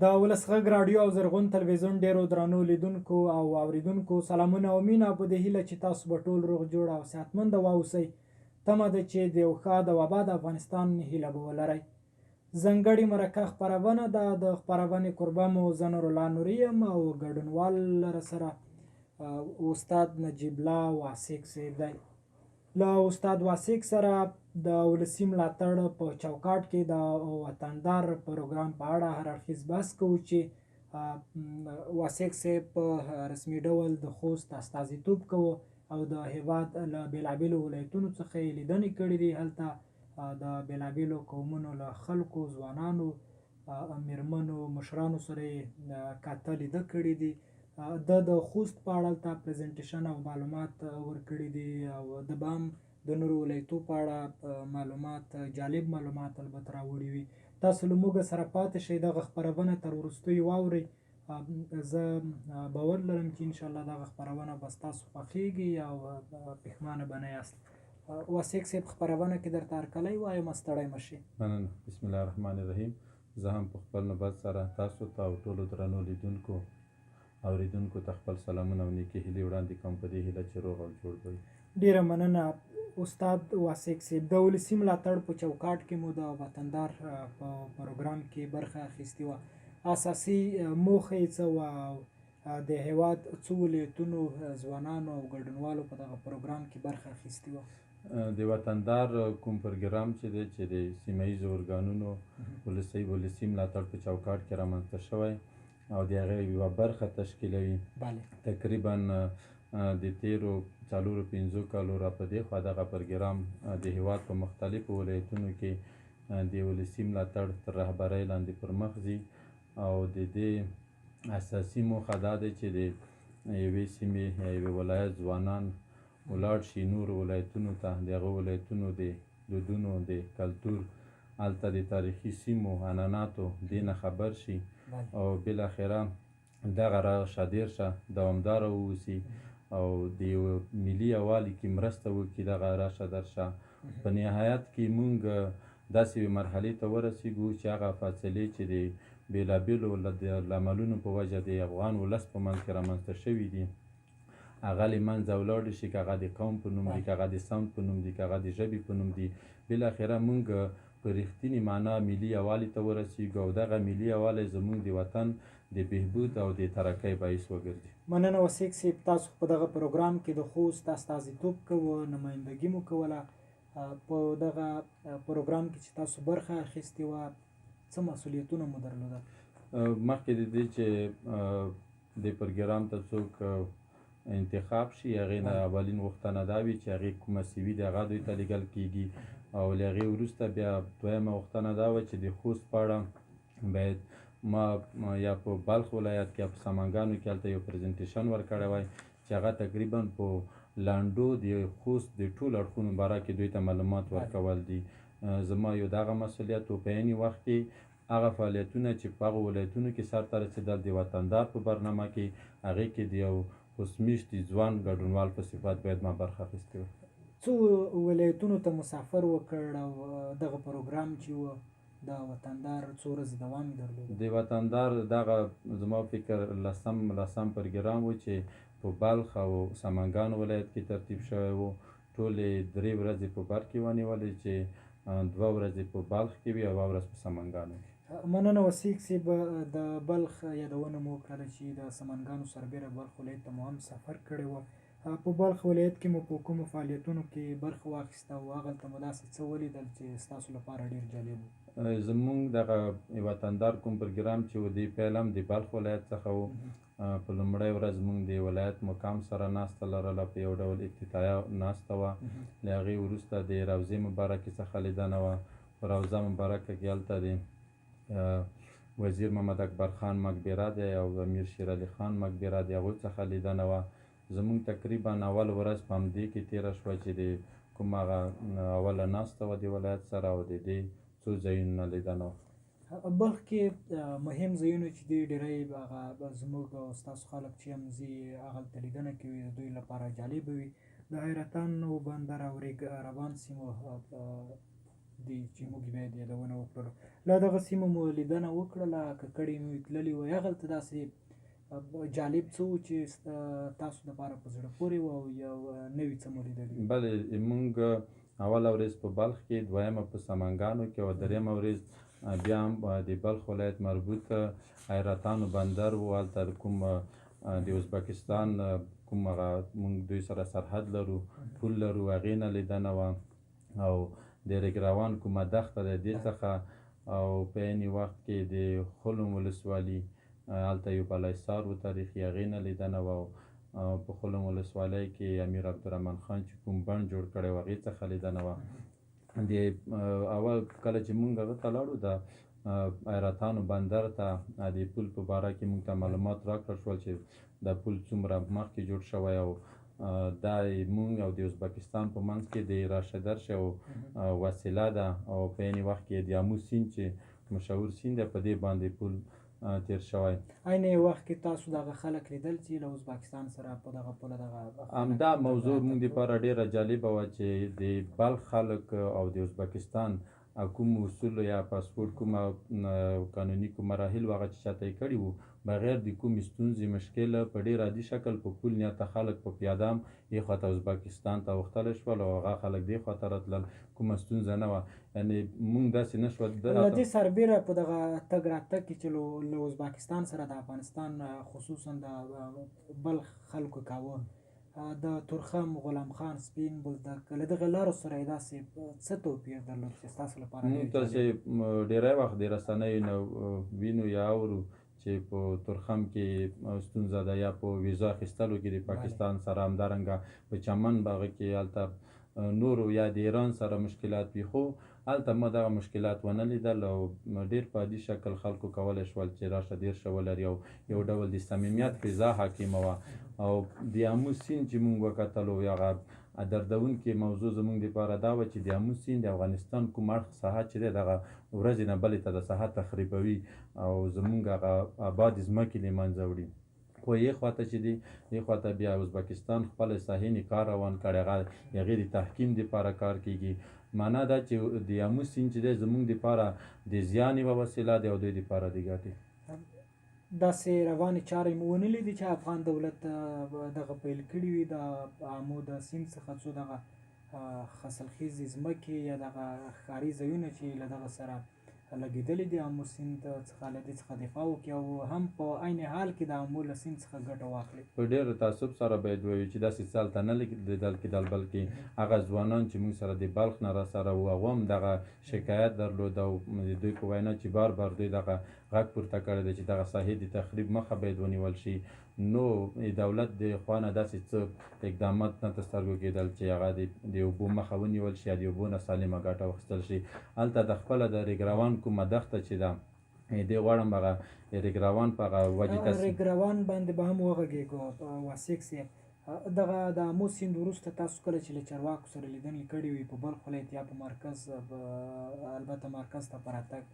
د ولس غږ راډیو او زرغون تلویزیون ډیرو درنو لیدونکو او اوریدونکو سلامونه او مینه په دې هیله چې تاسو به ټول روغ جوړ او صحتمند واوسئ. تمه ده چې د یو ښاد او آباد افغانستان هیله به ولرئ. ځانګړې مرکه خپرونه ده. د خپرونې کوربه مو زه نورالله نوري یم او ګډونوال سره استاد نجیب الله واسک صاحب دی. له استاد واسک سره د ولسي ملاتړ په چوکاټ کې د وطندار پروګرام په اړه هر اړخیز بحث کوو چې واسک صاحب په رسمي ډول د خوست استازیتوب کوو او د هیواد له بېلابېلو ولایتونو څخه یې لیدنې کړې دي. هلته د بېلابېلو قومونو له خلکو، ځوانانو، میرمنو، مشرانو سره یې کاته لیده کړي دي. د خوست په اړه هلته پریزنټیشن او معلومات ورکړي دي او د به هم د نورو ولایتو په اړه معلومات، جالب معلومات البته راوړي وي. تاسو له موږ سره پاتې شئ، دغه خپرونه تر وروستیو واورئ. زه باور لرم چې انشاءالله دغه خپرونه به ستاسو خوښیږي او پښیمانه به نه یاست. واسک صاحب، خپرونه کې درته هرکلی وایم، ستړی مه شئ. مننه. بسم الله الرحمن الرحیم. زه هم په خپل نوبت سره تاسو ته او ټولو درنو لیدونکو اوریدونکو ته خپل سلامونه او نیکې هیلې وړاندې کوم په دې هیله چې روغ او جوړ به وي. ډیره مننه استاد واسک صاحب. د ولسي ملاتړ په چوکاټ کې مو د وطندار په پروګرام کې برخه اخیستې وه. اساسي موخه یې څه وه او د هیواد څو ولایتونو ځوانانو او ګډونوالو په دغه پروګرام کې برخه اخیستې وه؟ د وطندار کوم پروګرام چې دی چې د سیمه ییزو ارګانونو ولسي ملاتړ په چوکاټ کې رامنځته شوی او د هغې یوه برخه تشکیلوي. تقریبا د تیرو 4-5 کالو را په دېخوا دغه پروګرام د هیواد په مختلفو ولایتونو کې د ولسي ملاتړ تر رهبرۍ لاندې پر مخ ځي او د دې اساسي موخه دا دی چې د یوې سیمې یا یوې ولایت ځوانان ولاړ شي نورو ولایتونو ته، د هغو ولایتونو د دودونو، د کلتور، هلته د تاریخي سیمو عنعناتو دې نه خبر شي او بالاخره دغه راشه دیرشه دوامداره واوسي او د یو ملي یووالي کې مرسته وکړي. دغه راشه درشه په نهایت کې موږ داسې یوې مرحلې ته ورسېږو چې هغه فاصلې چې د بېلابېلو لاملونو په وجه د افغان ولس په منځ کې رامنځته شوي دي هغه له منځه ولاړې شي، که هغه د قوم په نوم دي، که هغه د سمت په نوم دي، که هغه د ژبې په نوم دي. بالاخره موږ په رښتینې معنا ملي یووالي ته ورسېږو او دغه ملي یووالی زموږ د وطن د بهبود او د ترقۍ باعث وګرځي. مننه واسک صاحب. تاسو په دغه پروګرام کې د خوست استازیتوب کوو، نمایندګي مو کوله. په دغه پروګرام کې چې تاسو برخه اخیستې وه، څه مسؤلیتونه مو درلودل؟ مخکې د دې چې د پروګرام ته څوک انتخاب شي، هغې نه اولین غوښتنه دا وي چې هغې کومه سي وي د هغه دوی ته لیږل کېږي او له هغې وروسته بیا دویمه غوښتنه دا وه چې د خوست په اړه باید ما یا په بلخ ولایت کې یا په سمنګانو کې هلته یو پریزنټیشن ورکړی وای چې هغه تقریبا په لانډو د خوست د ټولو اړخونو باره کې دوی ته معلومات ورکول دي. زما یو دغه مسؤلیت و. په عیني وخت کې هغه فعالیتونه چې په هغو ولایتونو کې سرته رسېدل د وطندار په برنامه کې هغې کې د یو اوسمېشتي ځوان ګډونوال په صفت باید ما برخه اخیستې وه. څو ولایتونو ته مسافر وکړ او دغه پروګرام چې و د وطندار څو ورځې دوام یې درلود؟ د وطندار دغه زما فکر لسم پروګرام و چې په بلخ او سمنګان ولایت کې ترتیب شوی و. ټولې 3 ورځې په بر کې ونیولې چې 2 ورځې په بلخ کې وي او 1 ورځ په سمنګانو کې. مننه واسک صاحب. د بلخ یادونه مو وکړله چې د سمنګانو سربیره بلخ ولایت ته مو هم سفر کړی و. په بلخ ولایت کې مو په کومو فعالیتونو کې برخه واخیسته او هغلته مو داسې څه ولیدل چې ستاسو لپاره ډېر جالب و؟ زمونږ دغه وطندار کوم پروګرام چې و دی پیل هم د بلخ ولایت څخه و. په لومړۍ ورځ موږ د ولایت مقام سره ناسته لرله، په یو ډول افتتاحیه ناسته وه. له هغې وروسته د روضې مبارکې څخه لیدنه وه. په روضه مبارکه کې هلته د وزیر محمد اکبر خان مقبره دی او امیر شیر علي خان مقبره د هغوی څخه لیدنه وه. زموږ تقریبا اول ورځ په همدې کې تېره شوه چې د کوم هغه اوله ناسته وه د ولایت سره او د دې څو ځایونو نه لیدنه وه. بلخ کې مهم ځایونه چې دي ډېری هغه زموږ او ستاسو خلک چې هم ځي هغلته لیدنه کوي، د دوی لپاره جالبه وي. د حیرتان او بندر او ریګ روان سیمو دي چې موږ بیا د یادونه وکړلو. له دغه سیمو مو لیدنه وکړله، که کړې مو تللي وئ، هغلته داسې جالب څه و چې تاسو دپاره په زړه پورې و او یو نوي څه مو لیدلي؟ بلې موږ اوله ورځ په بلخ کې، دویمه په سمنګانو کې او دریمه ورځ بیا هم د بلخ ولایت مربوط حیرتانو بندر و. هلته کوم د ازبکستان کوم هغه موږ دوی سره سرحد لرو، پول لرو، هغې نه لیدنه وه. او د ریګ روان کومه دښته ده دې څخه، او په عین وخت کې د خلم ولسوالي هلته یو بالاحصار و تاریخي، هغې نه لیدنه وه. او په خلم ولسوالۍ کې امیر عبدالرحمن خان چې کوم بڼ جوړ کړی و هغې څخه لیدنه وه. د اول کله چې موږ هغه ته لاړو د حیرتانو بندر ته، د پول په باره کې موږ ته معلومات راکړل شول چې دا پول څومره مخکې جوړ شوی، او دا موږ او د ازبکستان په منځ کې د راشدرش او وسیله ده، او په عین وخت کې د امو سیند چې مشهور سیند دی په دې باندې پول تیر شوی. عین وخت کې تاسو دغه خلک لیدل چې له ازبکستان سره په دغه پوله دغه همدا موضوع موږ دپاره ډېره جالبه وه چې د بلخ خلک او د ازبکستان کوم اصول یا پاسپورټ کومه قانوني کوم مراحل و هغه چې چاته یې کړي وو بغیر د کومې ستونزې مشکل په ډېر عادي شکل په پول نیاته خلک په پیاده هم یې خواته ازبکستان ته اوښتلی شول، او هغه خلک دې خواته راتلل، کومه ستونزه نه وه. یعنې موږ داسې نه شوه له دې سربیره په دغه تګ راتګ کې چې له ازبکستان سره د افغانستان خصوصا د بلخ خلکو کاوه، د تورخم، غلام خان، سپین بولدک، له دغه لارو سره یې داسې څه توپیر درلود چې ستاسو لپاره موږ تاسې ډېری وخت د رسنیو نه وینو یا اورو چې په تورخم کې ستونزه ده، یا په ویزا اخیستلو کې د پاکستان سره، همدارنګه په چمن باغ کې هلته نورو یا د ایران سره مشکلات وي، خو هلته ما دغه مشکلات ونه لیدل، او ډېر په عادي شکل خلکو کولی شول چې راشه دېر شه ولري، او یو ډول د صمیمیت فضا حاکمه وه. او د امو سیند چې موږ وکتلو، هغه دردونکې موضوع زموږ دپاره دا وه چې د امو سیند د افغانستان کوم اړخ ساحه چې دی دغه ورځې نه بلې ته د ساحه تخریبوي او زموږ هغه آباد ځمکې له منځه وړي. خو یې خواته چې دی دې خواته بیا ازبکستان خپله ساحې نه کار روان کړی، هغه د هغې د تحکیم دپاره کار کېږي. معنا دا چې د امو سیند چې دی زموږ دپاره د زیان یوه وسیله دی او دوی دپاره د ګټې. داسې روانې چارې مو ونه لیدې چې افغان دولت دغه پیل کړي وي د امو د سیند څخه څو دغه حاصلخیزې ځمکې یا دغه ښکاري ځایونه چې له دغه سره لګېدلي دي امو سیند څخه له دې څخه دفاع وکړي او هم په عین حال کې د امو له سیند څخه ګټه واخلي؟ په ډېر تعصب سره باید ووایو چې داسې څه هلته نه لیدل کېدل، بلکې هغه ځوانان چې موږ سره د بلخ نه راسره وو هغو هم دغه شکایت درلود، او د دوی په وینا چې بار بار دوی دغه غږ پورته کړی دی چې دغه ساحې د تخریب مخه باید ونیول شي. نو دولت د خوا نه داسې څه اقدامات نه تر سترګو کېدل چې هغه د اوبو مخه ونیول شي یا د اوبو نه سالمه ګټه واخیستل شي. هلته د خپله د ریګ روان کومه دښته چې ده، دې غواړم هغه ریګ روان په هغه وجې ریګ روان باندې به هم وغږېږو. واسیق صاحب، دغه د امو سیند وروسته تاسو کله چې له چارواکو سره لیدنې کړې وي په بلخ ولایت یا په مرکز، البته مرکز ته په راتګ،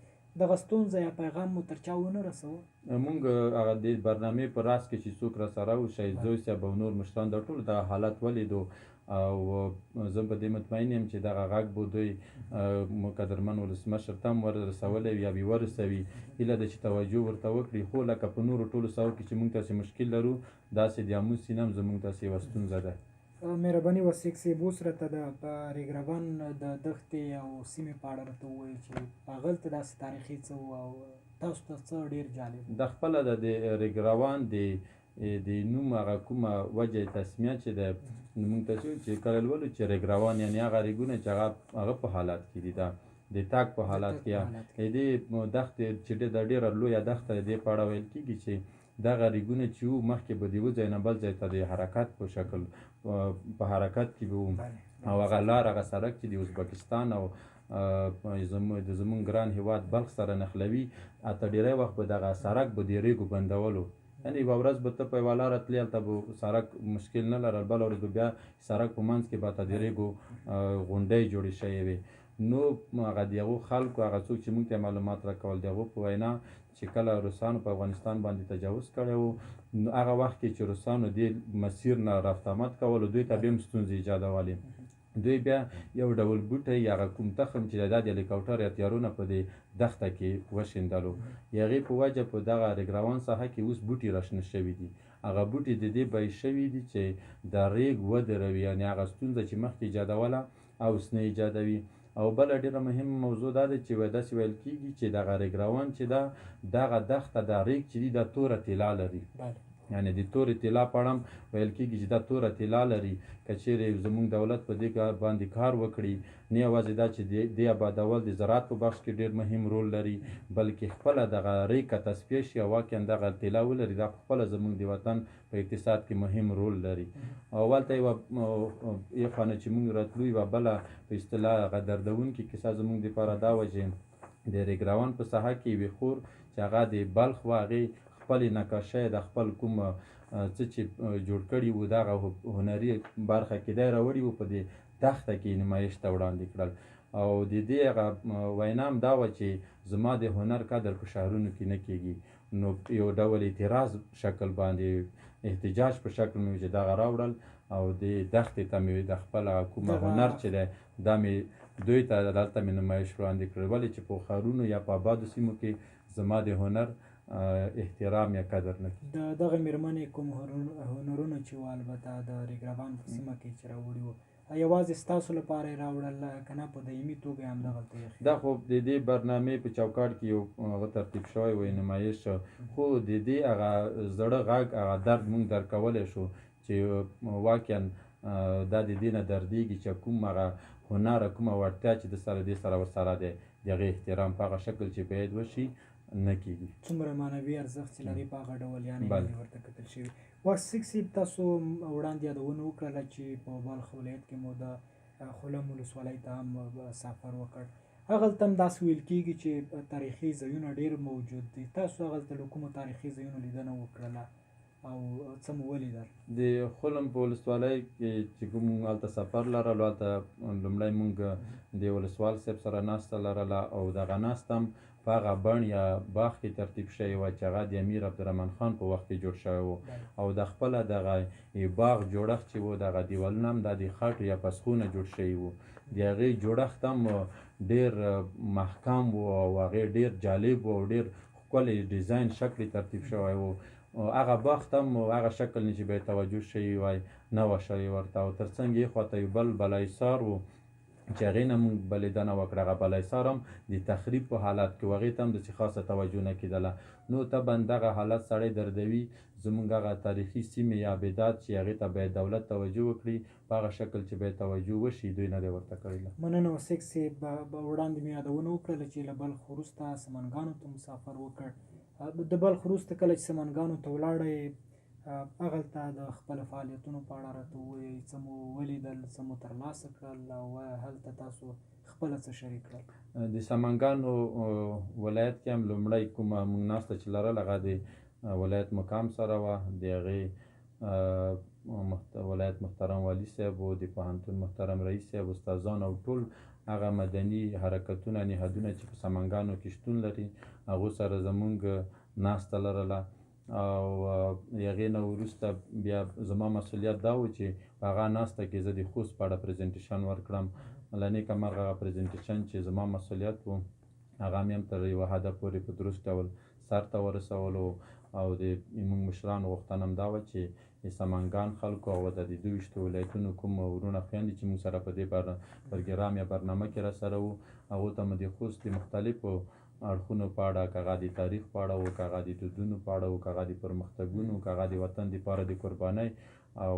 دغه ستونزه یا پیغام مو تر چا ونه رسوه؟ موږ هغه د برنامې په راس کې چې څوک راسره وو، شهید زوی صاحب او نور مشران دا ټول دغه حالت ولیدو، او زه په دې مطمئن یم چې دغه غږ به دوی قدرمن ولسمشر ته هم ورسولی وي یا به یې ورسوي. هیله ده چې توجه ورته وکړي، خو لکه په نورو ټولو ساحو کې چې موږ تاسې مشکل لرو، داسې د امو سیند هم زموږ تاسې یوه ستونزه ده. مهرباني واسیق صاحب، اوس راته د ریګ روان د دښتې او سیمې په اړه راته ووایئ چې هغلته داسې تاریخي څه وو او تاسو ته څه ډېر جالب د خپله د ریګ روان د نوم هغه کومه وجه تسمیه چې ده، موږ تاسې وایو چې کله لولو چې ریګ روان یعنې هغه ریګونه چې هغه په حالات کې دي، د تاک په حالات کې دې دښتې چې د ډېره لویه دښته دې په اړه ویل کېږي چې دغه ریګونه چې وو مخکې به د یوه ځای نه بل ځای ته د حرکت په شکل په حرکت کې به وو، او هغه لار هغه سړک چې د ازبکستان او د زمونږ ګران هېواد بلخ سره نښلوي، حتی ډېری وخت به دغه سړک به د ریګو بندولو، یعنې یوه ورځ به ته په یوه لاره تلې هلته به سړک مشکل نه لرل، بله ورځ به بیا سړک په منځ کې به ته د ریګو غونډۍ جوړې شوې وې. نو هغه د هغو خلکو هغه څوک چې موږ ته معلومات راکول، د هغو په وینا چې کله روسانو په افغانستان باندې تجاوز کړی و، نو هغه وخت کې چې روسانو دې مسیر نه رفت آمد کولو، دوی ته بیا هم ستونزې ایجادولې. دوی بیا یو ډول بوټی یا هغه کوم تخم چې دا د هلیکاپټر یا تیارونه په دې دښته کې وشیندلو هغې په وجه په دغه ریګراوان ساحه کې اوس بوټي راشنه شوي دي هغه بوټي د دې بیې شوي دي چې د ریګ ودروي یعنې هغه ستونزه چې مخکې ایجادوله اوس نه ایجادوي او بله ډېره مهمه موضوع دا ده چې داسې ویل کېږي چې دغه ریګراوان چې ده دغه دښته دا ریګ چې دي دا توره طلا لري یعنې د تورې طلا په اړه هم ویل کېږي چې دا توره طلا لري که چیرې زموږ دولت په دې باندې کار وکړي نه یوازې دا چې دې آبادول د زراعت په بخش کې ډېر مهم رول لري بلکې خپله دغه ریګ که تصفیه شي او واقعا دغه طلا ولري دا خپله زموږ د وطن په اقتصاد کې مهم رول لري او هلته یوه خانه چې موږ راتلو یوه بله په اصطلاح هغه دردونکې کیسه زموږ دپاره دا وه چې د ریګراون په ساحه کې یوې خور چې هغه د بلخ وه هغې خپلې نقاشۍ د خپل کوم څه چې جوړ کړي وو دغه هنري برخه کې دی راوړي وو په دې دښته کې نمایش ته وړاندې کړل او د دې هغه وینا هم دا وه چې زما د هنر قدر په ښارونو کې نه کېږي نو یو ډول اعتراض شکل باندې احتجاج په شکل مې چې دغه راوړل او د دښتې ته مې د خپل کومه هنر چې دی دا مې دوی ته دلته مې نمایش وړاندې کړل ولې چې په ښارونو یا په آبادو سیمو کې زما د هنر احترام یا قدر نه کړي دغه مېرمنې کوم هنرونه چې وو البته د ریګراوان په سیمه کې چې راوړي وو یوازې ستاسو لپاره یې راوړل که نه په دایمي توګه یې همدغلته ایښي دا خو د دې برنامې په چوکاټ کې یو هغه ترتیب شوی وی نمایش خو د دې هغه زړه غږ هغه درد موږ درک کولی شو چې واقعا دا د دې نه دردېږي چې کوم هغه هنر کومه وړتیا چې د سره دې سره ورسره دی د هغې احترام په هغه شکل چې باید وشي نه کېږي څومره معنوي ارزښت چې لري په هغه ډول یعنې ورته کتل شوي واسک صاحب تاسو وړاندې یادونه وکړله چې په بلخ ولایت کې مو د خلم ولسوالۍ ته هم سفر وکړ هغلته هم داسې ویل کېږي چې تاریخي ځایونه ډېر موجود دي تاسو هغلته له کومو تاریخي ځایونو لیدنه وکړله او څه مو ولیدل د خلم په ولسوالۍ کې چې کوم هلته سفر لرلو هلته لومړی مونږ د ولسوال صاحب سره ناسته لرله او دغه ناسته هم په هغه بڼ یا باغ کې ترتیب شوی وه چې هغه د امیر عبدالرحمن خان په وخت کې جوړ شوی و او د خپله دغه باغ جوړښت چې و دغه دیوالونه هم دا د خټو یا پسخونه جوړ شوي وو د هغې جوړښت هم ډېر محکم و او هغې ډېر جالب و او ډېر ښکلی ډیزاین شکل ترتیب شوی و هغه باغ ته هم هغه شکل نه چې باید توجه شوي وای نه وه شوې ورته او تر څنګ یې خواته یو بل بلایسار و چې هغې نه مونږ به لیدنه وکړه هغه بلایسار هم د تخریب په حالت کې و هغې ته هم داسې خاصه توجه نه کېدله نو طبعا دغه حالت سړی دردوي زمونږ هغه تاریخي سیمې یا ابدات چې هغې ته باید دولت توجه وکړي په هغه شکل چې باید توجه وشي دوی نه دی ورته کړی مننه وسیک صاحب وړاندې مې یادونه وکړله چې له بلخ وروسته سمنګانو ته مسافر وکړ د بلخ وروسته کله چې سمنګانو ته ولاړئ هغلته د خپلو فعالیتونو په اړه راته ووایئ څه مو ولیدل څه مو ترلاسه کړل او هلته تاسو خپله څه شریک کړل د سمنګانو ولایت کې هم لومړی کومه موږ ناسته چې لرل هغه د ولایت مقام سره وه د هغې ولایت محترم والي صاحب و د پوهنتون محترم رئیس صاحب استادان او ټول هغه مدني حرکتونه نهادونه چې په سمنګانو کې شتون لري هغو سره زموږ ناسته لرله او هغې نه وروسته بیا زما مسؤلیت دا و چې په هغه ناسته کې زه د خوست په اړه پریزنټیشن ورکړم له نیکه مرغه هغه پریزنټیشن چې زما مسؤلیت و هغه مې هم تر یوه حده پورې په درست ډول سر ته ورسولو او د موږ مشرانو غوښتنه هم دا وه چې د سمنګان خلکو او د 22 ولایتونو کوم ورونه خویندې چې موږ سره په دې پروګرام یا برنامه کې را سره وو هغو ته مو د خوست د مختلفو اړخونو په اړه که هغه د تاریخ په اړه وو که هغه د دودونو په اړه وو که هغه د پرمختګونو که هغه د وطن دپاره د قربانۍ او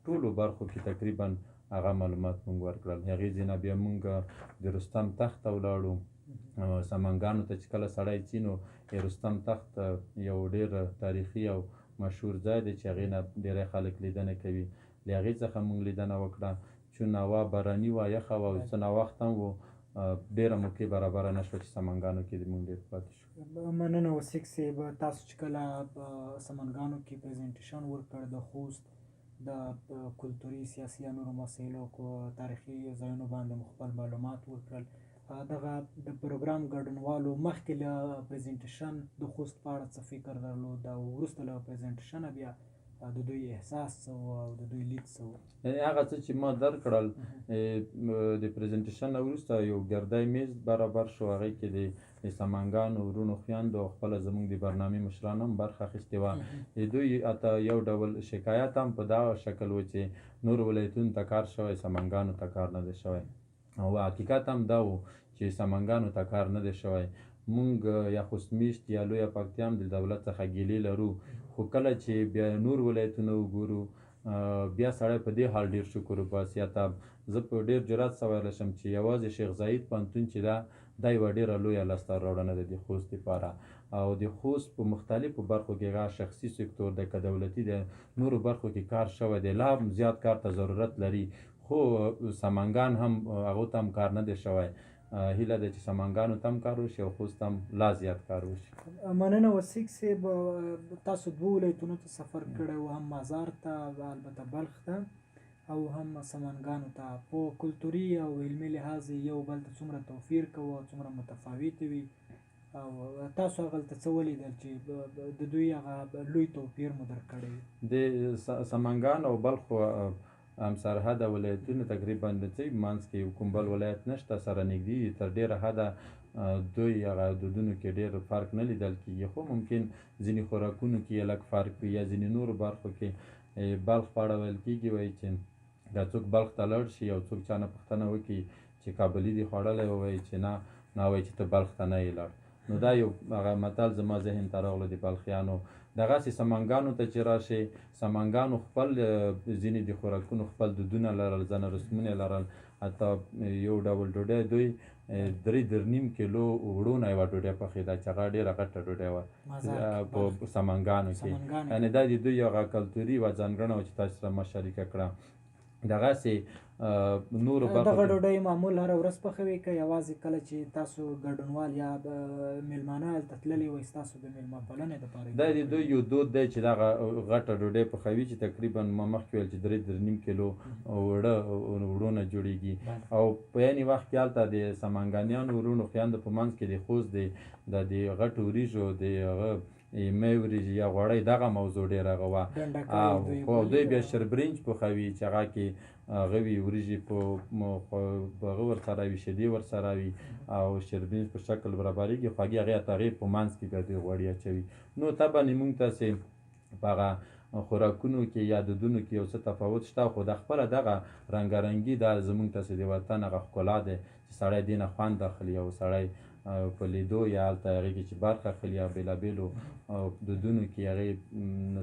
ټولو برخو کې تقریبا هغه معلومات موږ ورکړل هغې ځینه بیا موږ د رستم تخت ته ولاړو سمنګانو ته چې کله سړی ځي نو رستم تخت یو ډېر تاریخي او مشهور ځای دی چې هغې نه ډېری خلک لیدنه کوي له هغې څخه موږ لیدنه وکړه چون هوا باراني وه یخه وه او څه ناوخت هم و ډېره موقع برابره نه شوه چې سمنګانو کې موږ ډېر پاتې شو مننه وسیک صاحب تاسو چې کله په سمنګانو کې پریزنټیشن ورکړ د خوست د کلتوري سیاسي یا نورو مسایلو کو تاریخي ځایونو باندې مو خپل معلومات ورکړل دغه د پروګرام ګډونوالو مخکې له پریزنټیشن د خوست په اړه څه فکر درلود او وروسته له پریزنټیشنه بیا د دوی احساس څه و او د دوی لید څه و. هغه څه چې ما درکړل د پریزنټیشن نه وروسته یو ګردی میز برابر شو، هغې کې د سمنګانو وروڼو خویندو او خپله زموږ د برنامې مشرانو هم برخه اخیستې وه. د دوی حتی یو ډول شکایت هم په دغه شکل و چې نورو ولایتونو ته کار شوی، سمنګانو ته کار نه دی شوی، او حقیقت هم دا و چې سمنګانو ته کار نه دی شوی. مونږ یا خوستمیشت یا لویه پکتیا هم د دولت څخه ګیلې لرو، خو کله چې بیا نور ولایتونه وګورو بیا سړی په دې حال ډېر شکر وباسي. حتی زه په ډېر جرات سره ویلی شم چې یوازې شیخ زاید پوهنتون چې دا یوه ډېره لویه لاسته راوړنه ده د خوست دپاره، او د خوست په مختلفو برخو کې هغه شخصي سکتور دی که دولتي دی، نورو برخو کې کار شوی دی، لا هم زیات کار ته ضرورت لري، خو سمنګان هم هغو ته هم کار نه دی شوی. هیله ده چې سمنګانو ته هم کار وشي او خوست هم لا زیات کار وشي. مننه وسیق صاحب، تاسو دوه ولایتونو ته سفر کړی و، هم مزار ته البته بلخ ته او هم سمنګانو ته. په کلتوري او علمي لحاظ یو بل ته څومره توفیر کوو او څومره متفاوتې وي، او تاسو هغلته څه ولیدل چې د دوی هغه لوی توپیر مو درکړی؟ د سمنګان او بلخ هم سرحده ولایتونه تقریبا د څه منځ کې کوم بل ولایت نشته، سره نږدې دي، تر ډېره حده دوی هغه دودونو کې ډېر فرق نه لیدل کېږي، خو ممکن ځینې خوراکونو کې یې لږ فرق وي یا ځینې نورو برخو کې. بلخ په اړه ویل کېږي وایي چې دا څوک بلخ ته لاړ شي او څوک چا نه پوښتنه وکړي چې کابلي دې خوړلی، ووایي چې نه وایي چې ته بلخ ته نه یې لاړ. نو دا یو هغه متل زما ذهن ته راغلو د بلخیانو. دغسې سمنګانو ته چې راشئ، سمنګانو خپل ځینې د خوراکونو خپل دودونه لرل، ځنه رسمونه لرل، حتی یو ډول ډوډۍ دوی 3.5 کیلو وړو نه یوه ډوډۍ پخېده چې هغه ډېره غټه ډوډۍ وه په سمنګانو کې. یعنې دا د دوی هغه کلتوري یوه ځانګړنه وه چې تاسو سره ما شریکه کړه. دغسې نورو دغه ډوډۍ معمول هره ورځ پخوي که یوازې کله چې تاسو ګډونوال یا میلمانه هلته تللي وئ ستاسو د میلمه پالنې دپاره؟ دا د دوی یو دود دی چې دغه غټه ډوډۍ پخوي چې تقریبا ما مخکې ویل چې 3.5 کیلو وړو نه جوړېږي، او په یعنې وخت کې هلته د سمنګانیانو وروڼو خویندو په منځ کې د خوست د غټو وریژو د هغه مې وریجې یا غوړی دغه موضوع ډېر هغه وه، خو دوی بیا شربرنج پخوي چې هغه کې هغه وي وریجې په هغه ورسره وي، شیدې ورسره وي او شربرنج په شکل برابرېږي، خوږې هغې هغې په منځ کې بیا دوی غوړي اچوي. نو طبعا موږ تاسې په هغه خوراکونو کې یا دودونو کې یو څه تفاوت شته، خو د خپله دغه رنګارنګي دا زموږ تاسې د وطن هغه ښکلا دی چې سړی دې نه خوند اخلي او سړی په لیدو یا هلته هغې کې چې برخه اخلي یا بېلابېلو دودونو کې هغې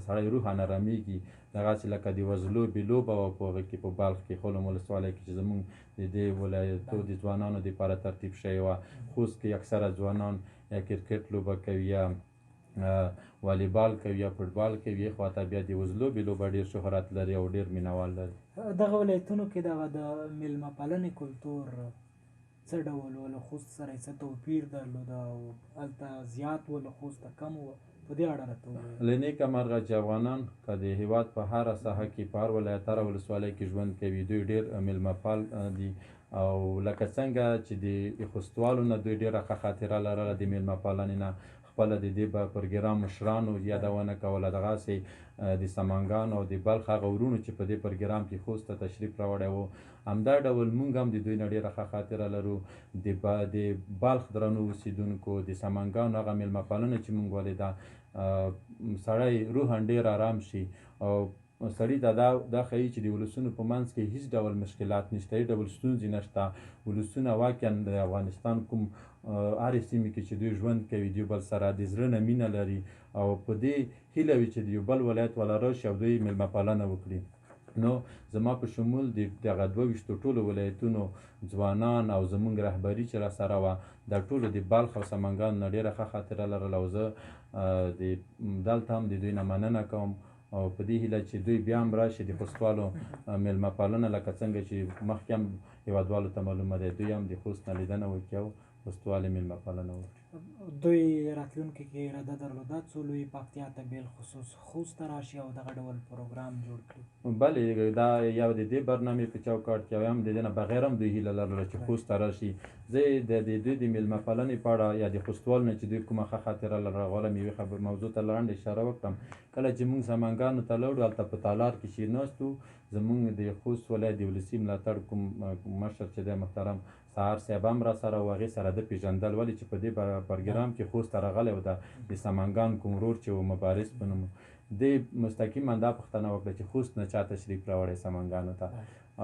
سړی روحاً ارامېږي. دغسې لکه د وزلوبې لوبه وه په هغه کې په بلخ کې خلم ولسوالۍ کې چې زموږ د دې ولایتو د ځوانانو دپاره ترتیب شوې وه. خوست کې اکثره ځوانان یا کرکټ لوبه کوي یا والیبال کوي یا فوټبال کوي، خو حتی بیا د وزلوبې لوبه ډېر شهرت لري او ډېر مینهوال لري. دغه ولایتونو کې دغه د میلمه پالنې کلتور څه ډول و؟ له خوست سره یې څه توپیر درلوده او هلته زیات و له خوسته کم و؟ په دې اړه راته ووایئ. له نیکه مرغه چې افغانان که د هېواد په هره ساحه کې په هر ولایت هره ولسوالۍ کې ژوند کوي، دوی ډېر میلمه پال دي، او لکه څنګه چې د خوستوالو نه دوی ډېره ښه خاطره لرله د میلمه پالنې نه، خپله د دې به پروګرام مشرانو یادونه کوله. دغسې د سمنګان او د بلخ هغه وروڼو چې په دې پروګرام کې خوست ته تشریف راوړی و، همدا ډول موږ هم د دوی نه ډېره ښه خاطره لرو. د بلخ درنو اوسېدونکو د سمنګان هغه میلمه پالنه چې موږ ولیده، سړی روحاً ډېر ارام شي او سړي ته دا ښیي چې د ولسونو په منځ کې هیڅ ډول مشکلات نشته، هیڅ ډول ستونزې نشته. ولسونه واقعاً د افغانستان کوم هرې سیمې کې چې دوی ژوند کوي د یو بل سره د زړه نه مینه لري او په دې هیله وي چې د یو بل ولایت والا راشي او دوی میلمه پالنه وکړي. نو زما په شمول دغه 22 ټولو ولایتونو ځوانان او زموږ رهبري چې راسره وه، دا ټولو د بلخ او سمنګان نه ډېره ښه خاطره لرله، او زه دلته هم د دوی نه مننه کوم او په دې هیله چې دوی بیا هم راشي د خوستوالو میلمه پالنه لکه څنګه چې مخکې هم هېوادوالو ته معلومه دی، دوی هم د خوست نه لیدنه وکړي او خوستوالو میلمه پالنه وکړي. دوی راتلونکي کې اراده درلوده څو لوی پکتیا ته بیل خصوص خوست ته راشي او دغه ډول پروګرام جوړ کړي. بلې دا یو د دې برنامې په چوکاټ کې او هم د دې نه بغیر هم دوی هیله لرله چې خوست ته راشي. زه د دوی د میلمه پالنې په اړه یا د خوستوال نه چې دوی کومه ښه خاطره لرغله مې یوې موضوع ته لنډه اشاره وکړم. کله چې موږ سمنګانو ته لاړو هلته په تالار کې کښېناستو زموږ د خوست ولایت د ولسي ملاتړ کوم مشر چې دی محترم سهار صاحب هم را سره و هغې سره ده پېژندل ولې چې په دې پروګرام کې خوست ته راغلی و د سمنګان کوم ورور چې و مبارز په نوم دې مستقیما دا پوښتنه وکړه چې خوست نه چا تشریف راوړی سمنګانو ته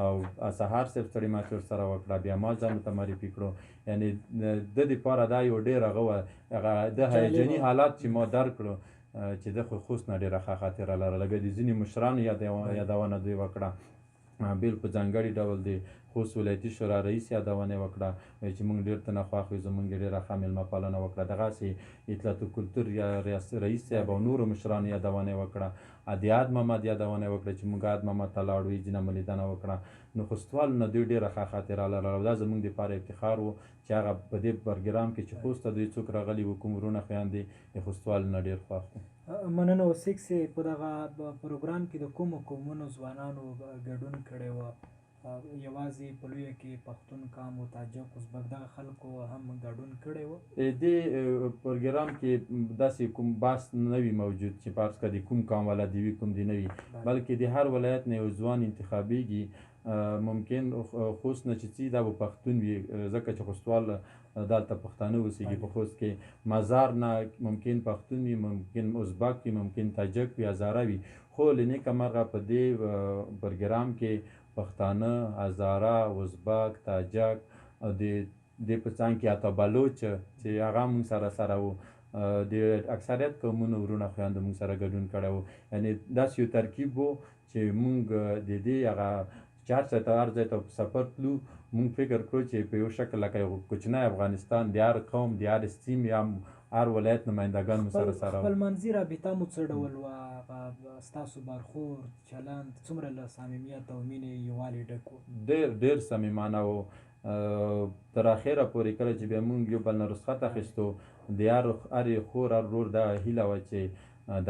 او سهار صاحب ستړي ماتې ورسره وکړه بیا ما ځانو ته معرفي کړو یعنې د دپاره دا یو ډېر هغه وه هغه د هیجاني حالات چې ما درک کړو چې د خو خوست نه ډېره ښه خاطره لرله بیا د ځینې مشرانو یادونه دوی وکړه بیل په ځانګړي ډول د خوست ولایتي شورا رئیس یادونه وکړه چې موږ ډېر ته نه خوښ یو زموږ ډېره ښه میلمه پالنه وکړه دغسې اطلاعات الکلتور رئیس صاحب او نورو مشرانو یادونه وکړه د عاد محمد یادونه وکړه چې موږ عاد محمد ته لاړو یې ځینه مو لیدنه وکړه نو خوستوالو نه دوی ډېره ښه خاطره لرله او دا زموږ دپاره افتخار و چې هغه په دې پروګرام کې چې خوست ته دوی څوک راغلي وو کوم وروڼه خویندې د خوستوالو نه ډېر خوښ وو. مننه وسیک سي په دغه پروګرام کې د کومو قومونو ځوانانو ګډون کړی و یوازې په لویه کې پښتون قام او تاجک ازبک دغه خلکو هم ګډون کړی و. دې پروګرام کې داسې کوم بحث نه وي موجود چې فرض کړه د کوم قام والا دې وي کوم دې نه وي بلکې د هر ولایت نه یو ځوان انتخابیږي ممکن خوست نه چې څه دا به پښتون وي ځکه چې خوستوال دلته پښتانه اوسېږي په خوست کې مزار نه ممکن پښتون وي ممکن ازبک وي ممکن تاجک وي هزاره وي خو له نیکه مرغه په دې پروګرام کې پښتانه هزاره ازبک تاجک او د دې په څنګ کې حتی بلوچ چې هغه موږ سره وو د اکثریت قومونو وروڼه خویندو موږ سره ګډون کړی و یعنې داسې یو ترکیب و چې موږ د دې هغه چې هر ځای ته په سفر تلو موږ فکر کړو چې په یو شکل لکه یو کوچنی افغانستان د هر قوم د هر سیمې هم هر ولایت نمایندګان مو سره خپلمنځي رابطه مو څه ډول وه ستاسو برخورد چلند څومره له صمیمیت او مینې یووالي ډک و؟ ډېر صمیمانه و تر اخره پورې کله چې بیا موږ یو بل نه رخصت اخیستو د هرې خور هر ورور دغه هیله وه چې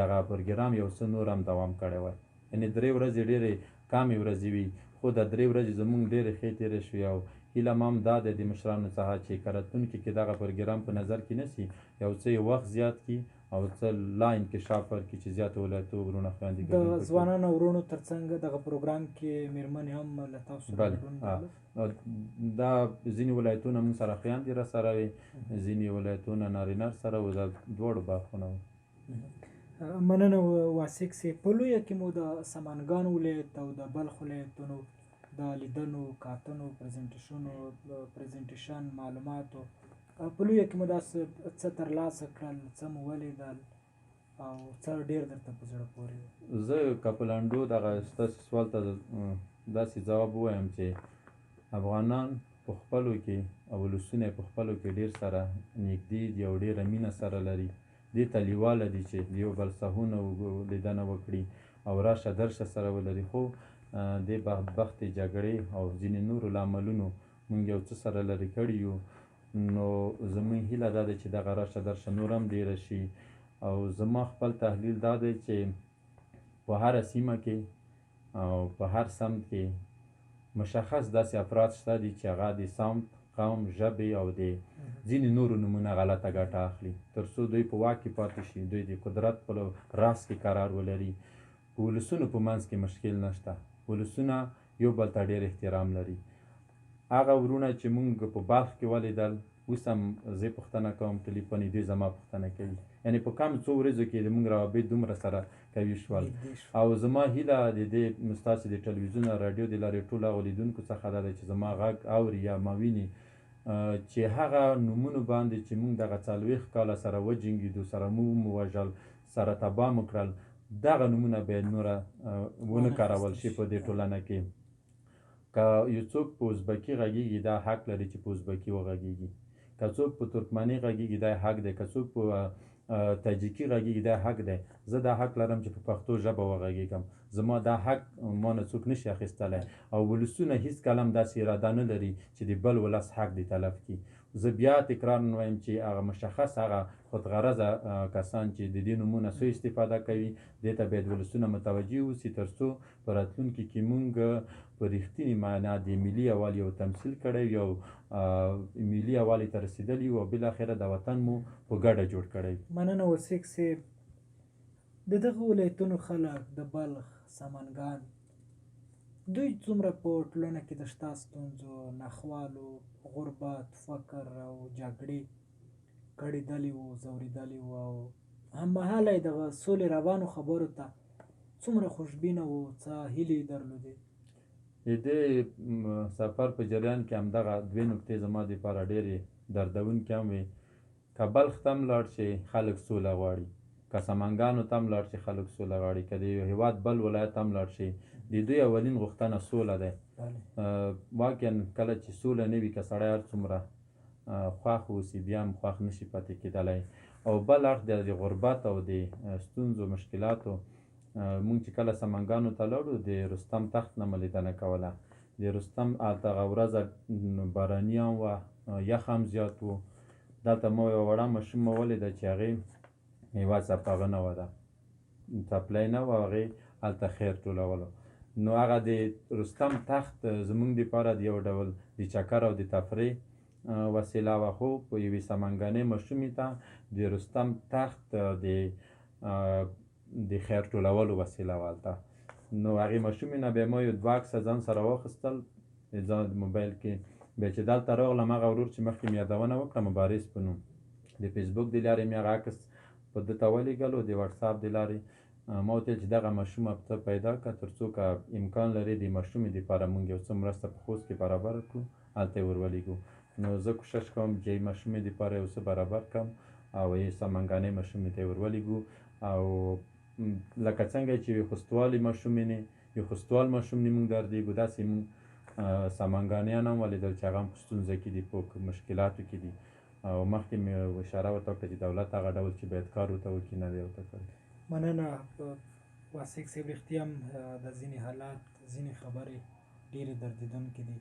دغه پروګرام یو څه نور هم دوام کړی وای یعنې 3 ورځې ډېرې کمې ورځې وي خو دا 3 ورځې زموږ ډېرې ښې تېرې شوې او هیله م هم دا دی د مشرانو څخه چې که راتلونکي کې دغه پروګرام په نظر کې نیسي یو څه یې وخت زیات کړي او څه لا انکشاف ورکړي چې زیاتو ولایتو وروڼه خویندې د ځوانانو او وروڼو تر څنګ دغه پروګرام کې میرمنې هم له تاسو سره ګډون دا ځینې ولایتونه موږ سره خویندې را سره وي ځینې ولایتونه نارینه سره و دا دواړو برخونه وو. مننه واسک سي په لویه کې مو د سمنګان ولایت او د بلخ ولایتونو د لیدنو کاتنو پریزنټیشن معلوماتو په لویه کې مو داسې څه ترلاسه کړل څه مو ولیدل او څه ډېر درته په زړه پورې زه که په لنډو دغه ستاسو سوال ته داسې ځواب ووایم چې افغانان په خپلو کې او ولسونه په خپلو کې ډېر سره نږدې دي او ډېره مینه سره لري دې ته لیواله دي چې د یو بل سهونه لیدنه وکړي او راشه درشه سره ولري خو دې بدبختې جګړې او ځینې نورو له عملونو موږ یو څه سره لرې کړي یو نو زموږ هیله دا ده چې دغه راشه درشه نور هم ډېره شي او زما خپل تحلیل دا دی چې په هره سیمه کې او په هر سمت کې مشخص داسې افراد شته دي چې هغه د سمت قوم ژبې او د ځینې نورو نومونه غلطه ګټه اخلي تر څو دوی په واک کې پاتې شي دوی د قدرت په راس کې قرار ولري په ولسونو په منځ کې مشکل نشته ولسونه یو بل ته ډېر احترام لري هغه وروڼه چې موږ په بلخ کې ولیدل اوس هم زه پوښتنه کوم ټلیفوني دوی زما پوښتنه کوي یعنې په کم څو ورځو کې د موږ روابط دومره سره قوي شول او زما هیله د دې ستاسې د ټلویزیون او راډیو د لارې ټولو هغو لیدونکو څخه دا ده چې زما غږ اوري یا ما ویني چې هغه نومونو باندې چې موږ دغه 40 کاله سره وجنګېدو سره مو ووژل سره تباه مو کړل دغه نومونه باید نوره ونه کارول شي په دې ټولنه کې که یو څوک په ازبکي غږیږي دا حق لري چې په ازبکي وغږیږي که څوک په ترکمني غږیږي دا حق دی که څوک په تاجیکي غږیږي دا حق دی زه دا حق لرم چې په پښتو ژبه وغږیږم زما دا حق ما نه څوک نشي اخیستلی او ولسونه هیڅ کله هم داسې اراده نه لري چې د بل ولس حق دې تلف کړي زه بیا تکرار نه وایم چې هغه مشخص هغه خودغرضه کسان چې د دې نومونه سوء استفاده کوي دې ته باید ولسونه متوجه اوسي تر څو په راتلونکي کې مونږ په رښتینې معنا د ملي یووالي یو تمثیل کړی یو ملي یووالي ته رسېدلي یو او بالاخره د وطن مو په ګډه جوړ کړی. مننه وسیق صاحب. د دغه ولایتونو خلک د بلخ، سمنګان، دوی څومره په ټولنه کې د شته ستونزو، ناخوالو، غربت، فقر او جګړې کړېدلي وو، ځورېدلي وو او هممهاله یې دغه سولې روانو خبرو ته څومره خوشبینه وو، څه هیلې یې درلودې؟ د دې سفر په جریان کې همدغه دوې نکتې زما دپاره ډېرې دردونکې هم وې. که بلخ ته هم لاړ شي خلک سوله غواړي، که سمنګانو ته هم لاړ شي خلک سوله غواړي، که د یو هېواد بل ولایت هم لاړ شي د دوی اولین غوښتنه سوله دی. واقعا کله چې سوله نه وي که سړی هر څومره خوښ اوسي بیا هم خوښ نشي پاتې کېدلی. او بل اړخ د غربت او د ستونزو مشکلاتو مونږ چې کله سمنګانو ته لاړو د رستم تخت نه مو لیدنه کوله. د رستم دغه ورځه باراني هم وه، یخ هم زیات و. دلته ما یوه وړه ماشومه ولیده چې هغې میوه څپغه نه وه ده، څپلی نه وه، هغې هلته خیر ټولولو. نو هغه د رستم تخت زمونږ دپاره د یو ډول د چکر او د تفریح وسیله وه، خو په یوې سمنګانۍ ماشومې ته د رستم تخت د خیر ټولولو وسیله وه هلته. نو هغې ماشومې نه بیا ما یو دوه عکسه ځان سره واخیستل د ځان موبایل کې. بیا چې دلته راغلم هغه ورور چې مخکې مې یادونه وکړه مبارز په نوم، د فیسبوک د لارې مې هغه عکس په ده ته ولیږلو، د وټساپ د لارې ما ورته ویل چې دغه ماشومه ته پیدا کړه تر څو که امکان لري د ماشومې دپاره مونږ یو څه مرسته په خوست کې برابره کړو هلته یې ورولېږو. نو زه کوشش کوم چې ماشومې دپاره یو څه برابر کړم او یې سمنګانۍ ماشومې ته یې ورولېږو. او لکه څنګه چې یو خوستوالي ماشومې نه یو خوستوال ماشوم نه مونږ دردېږو داسې مونږ سمنګانیان هم ولیدل چې هغه هم په ستونزه کې دي، په مشکلاتو کې دي. او مخکې مې اشاره ورته وکړه چې دولت هغه ډول چې باید کار ورته وکړي نه دی ورته کړی. مننه واسق صاحب. رښتیا هم د ځینې حالات، ځینې خبرې ډېرې دردېدونکې دي.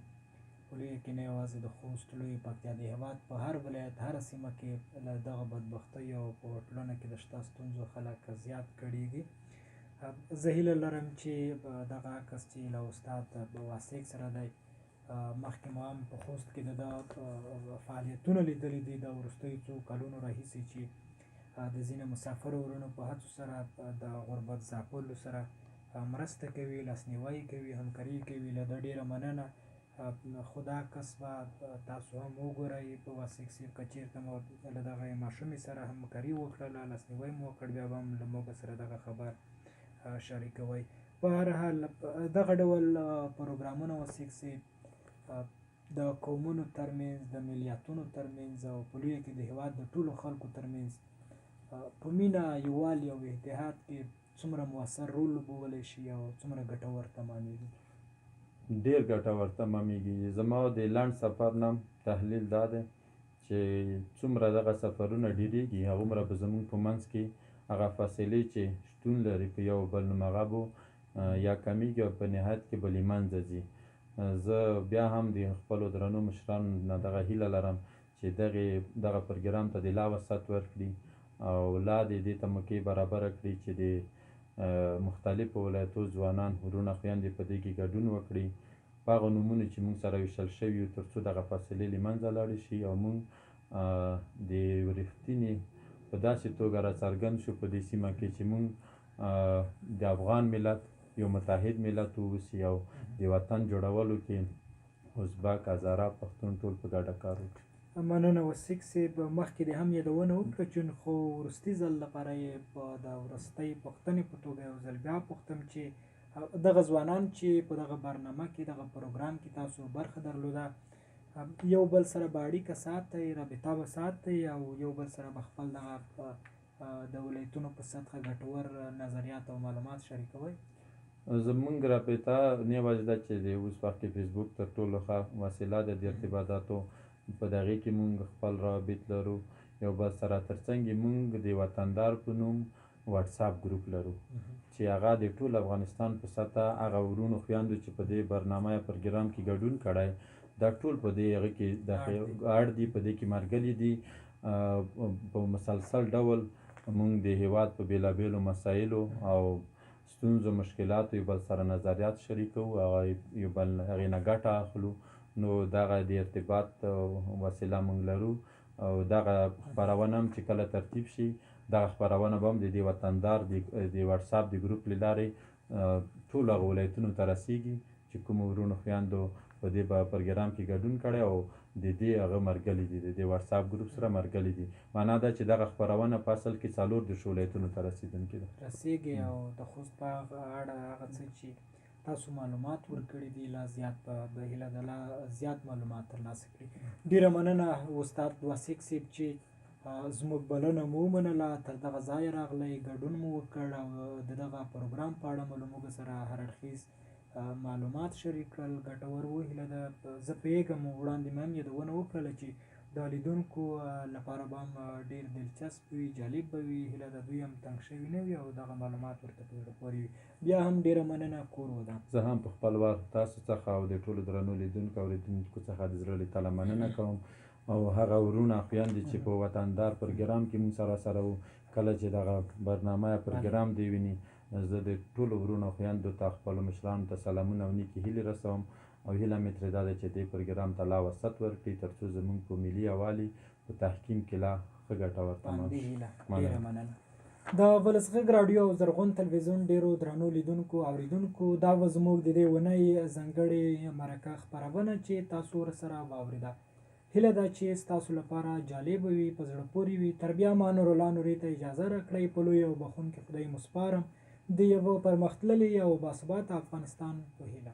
په لویه کې نه یوازې د خوست، لویې پکتیا، د هېواد په هر ولایت، هره سیمه کې له دغه بدبختیو او په ټولنه کې د شته ستونزو خلک زیات کړېږي. زه هیله لرم چې دغه عکس چې له استاد واسق سره دی، مخکې مو هم په خوست کې د ده فعالیتونه لیدلي دي د وروستیو څو کلونو راهیسې چې د ځینې مسافرو وروڼو په هڅو سره د غربت ځپلو سره مرسته کوي، لاسنیوی کوي، همکاري کوي. له ده ډېره مننه. خو دا عکس به تاسو هم وګورئ په واسق صاحب، که چېرته مو له دغه ماشومې سره همکاري وکړله، لاسنیوی مو وکړ، بیا به هم له موږ سره دغه خبر شریکوئ. په هر حال دغه ډول پروګرامونه واسق صاحب د قومونو ترمنځ، د ملیتونو ترمنځ او په لویه کې د هېواد د ټولو خلکو ترمنځ په مینه، یووالي او اتحاد کې څومره مؤثر رول لوبولی شي او څومره ګټور تمامېږي؟ ډېر ګټور تمامېږي. زما د لنډ سفر نه تحلیل دا دی چې څومره دغه سفرونه ډېرېږي هغومره به زموږ په منځ کې هغه فاصلې چې شتون لري په یو بل نوم هغه به یا کمیږي او په نهایت کې به له منځه ځي. زه بیا هم د خپلو درنو مشرانو نه دغه هیله لرم چې دغه پروګرام ته د لا وسعت ورکړي او لا دې ته موقع برابره کړي چې د مختلفو ولایتو ځوانان، وروڼه، خویندې په دې کې ګډون وکړي په هغه نومونو چې موږ سره ویشل شوي یو تر څو دغه فاصلې له منځه لاړې شي او موږ د رښتینې په داسې توګه راڅرګند شو په دې سیمه کې چې موږ د افغان ملت یو متحد ملت واوسي او د وطن جوړولو کې ازبک، هزاره، پښتون ټول په ګډه کار وکړي. مننه واسق صاحب. مخکې دې هم یادونه وکړه چې خو وروستي ځل لپاره یې په د وروستۍ پوښتنې په توګه یو ځل بیا پوښتم چې دغه ځوانان چې په دغه برنامه کې، دغه پروګرام کې تاسو برخه درلوده، یو بل سره به اړیکه ساتئ، رابطه به ساتئ او یو بل سره به خپل دغه د ولایتونو په سطحه ګټور نظریات او معلومات شریکوئ؟ زمونږ رابطه نه یوازې ده چې د اوس وخت کې فیسبوک تر ټولو ښه وسیله ده د ارتباطاتو، په دغې کې مونږ خپل روابط لرو یو بل سره. تر څنګ مونږ د وطندار په نوم وټساپ ګروپ لرو چې هغه د ټول افغانستان په سطحه هغه وروڼو خویندو چې په دې برنامه یا پروګرام کې ګډون کړی دا ټول په دې هغه کې اړ دي، په دې کې مرګلي دي. په مسلسل ډول موږ د هیواد په بېلابېلو مسایلو او ستونزو مشکلاتو یو بل سره نظریات شریکوو او یو بل هغې نه ګټه اخلو. نو دغه د ارتباط وسیله موږ لرو او دغه خپرونه هم چې کله ترتیب شي، دغه خپرونه به هم د دې وطندار د واتساپ د ګروپ له لارې ټولو هغه ولایتونو ته رسیږي چې کومو ورونو خویندو په دې پروګرام کې ګډون کړی او د دې هغه مرګلي دي، د دې واتساپ ګروپ سره مرګلي دي. معنا دا چې دغه خپرونه په اصل کې 4 ولایتونو ته رسیدونکې ده. رسیږي او د خوست په اړه هغه څه چې تاسو معلومات ورکړي دي لا زیات به هیله ده لا زیات معلومات ترلاسه کړي. ډېره مننه استاد واسق صاحب چې زموږ بلنه مو ومنله، تر دغه ځایه راغلی، ګډون مو وکړ او د دغه پروګرام په اړه مو له موږ سره هر اړخیز معلومات شریک کړل. ګټور و. هیله ده زه پوهېږم وړاندې مې هم یادونه وکړله چې د لیدونکو لپاره به هم ډېر دلچسپ وي، جالب به وي. هیله ده دوی هم تنګ شوي نه وي او دغه معلومات ورته په زړه پورې وي. بیا هم ډېره مننه. کور ودان. زه هم په خپل وخت تاسو څخه او د ټولو درنو لیدونکو او اورېدونکو څخه د زړه له تله مننه کوم او هغه ورونه خویندې چې په وطندار پروګرام کې موږ سره وو، کله چې دغه برنامه یا پروګرام دی ویني، زه د ټولو ورونو خویندو ته خپلو مشرانو ته سلامونه او نیکې هیلې رسوم او هیله مې ترې دا ده چې دې پروګرام ته لا وسعت ورکړي تر څو زموږ په ملي یووالي په تحکیم کې لا ښه ګټور تمام شي. ډېره مننه. د ولسغږ راډیو او زرغون تلویزیون ډېرو درنو لیدونکو اوریدونکو، دا به زموږ د دې اونۍ ځانګړې مرکه خپرونه چې تاسو ورسره واورېده. هیله ده چې ستاسو لپاره جالبه وي، په زړه پورې وي. تر بیا ما نورالله نوري ته اجازه راکړئ. په لوی او بخښونکي خدای مو سپارم. د یوه پرمختللي او باثباته افغانستان په هیله.